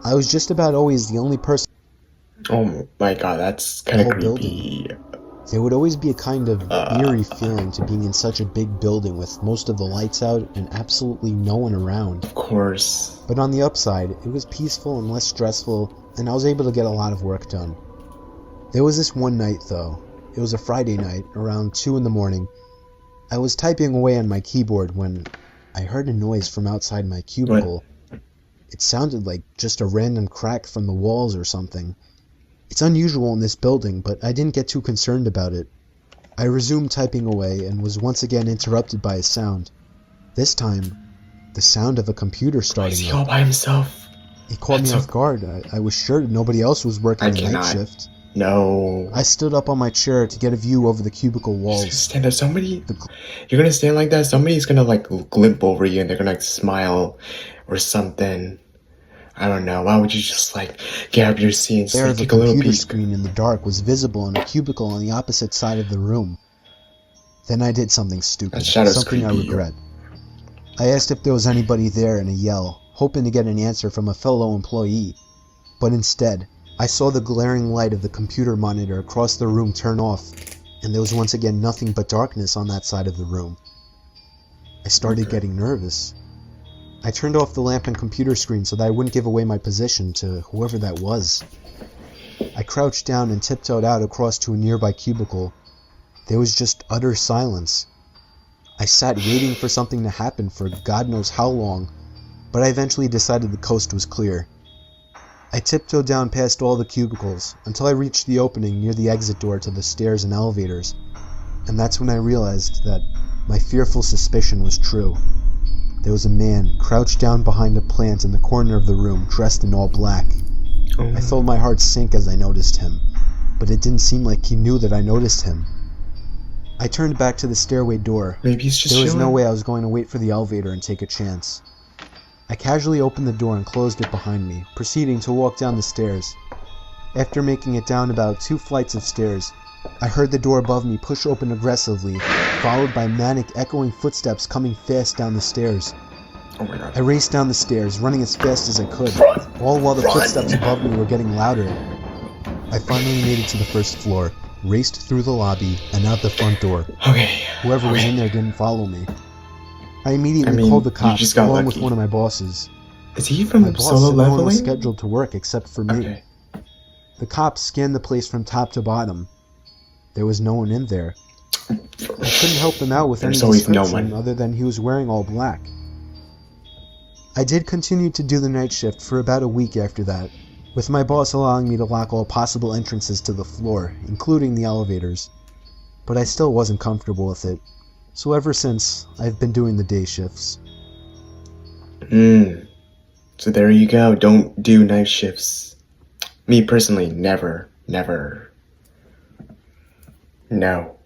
I was just about always the only person Oh my god, that's in kind the of whole building. creepy. There would always be a kind of Uh, eerie feeling to being in such a big building with most of the lights out and absolutely no one around. of course. But on the upside, it was peaceful and less stressful, and I was able to get a lot of work done. There was this one night, though. It was a Friday night, around 2 in the morning. I was typing away on my keyboard when I heard a noise from outside my What? cubicle. It sounded like just a random crack from the walls or something. It's unusual in this building, but I didn't get too concerned about it. I resumed typing away and was once again interrupted by a sound. This time, the sound of a computer Is starting he all up. by himself? It caught me That's off guard. I was sure nobody else was working I the night cannot. shift. No. I stood up on my chair to get a view over the cubicle You're just gonna walls. stand there. Somebody, The you're gonna stand like that. Somebody's gonna like glimp over you, and they're gonna like smile or something. I don't know. Why would you just like get up your seat and just glare like of a take a little computer peek? screen in the dark was visible in a cubicle on the opposite side of the room. Then I did something stupid, That shadow's something I creepy. regret. I asked if there was anybody there in a yell, hoping to get an answer from a fellow employee. But instead, I saw the glaring light of the computer monitor across the room turn off, and there was once again nothing but darkness on that side of the room. I started Okay. getting nervous. I turned off the lamp and computer screen so that I wouldn't give away my position to whoever that was. I crouched down and tiptoed out across to a nearby cubicle. There was just utter silence. I sat waiting for something to happen for God knows how long, but I eventually decided the coast was clear. I tiptoed down past all the cubicles until I reached the opening near the exit door to the stairs and elevators, and that's when I realized that my fearful suspicion was true. There was a man crouched down behind a plant in the corner of the room, dressed in all black. Oh, I felt my heart sink as I noticed him, but it didn't seem like he knew that I noticed him. I turned back to the stairway door. maybe he's just There was no chilling. way I was going to wait for the elevator and take a chance. I casually opened the door and closed it behind me, proceeding to walk down the stairs. After making it down about 2 flights of stairs, I heard the door above me push open aggressively, followed by manic echoing footsteps coming fast down the stairs. Oh my god. I raced down the stairs, running as fast as I could, all while the footsteps above me were getting louder. I finally made it to the first floor, raced through the lobby, and out the front door. Okay. Whoever was Okay. in there didn't follow me. I immediately I mean, called the you cops, just got along with lucky. one of my bosses. Is he My from boss solo said no one was leveling? scheduled to work except for me. Okay. The cops scanned the place from top to bottom. There was no one in there. I couldn't help them out with any There's always no description one. other than he was wearing all black. I did continue to do the night shift for about a week after that, with my boss allowing me to lock all possible entrances to the floor, including the elevators. But I still wasn't comfortable with it, so ever since, I've been doing the day shifts. So there you go. Don't do night shifts. Me personally, never. No.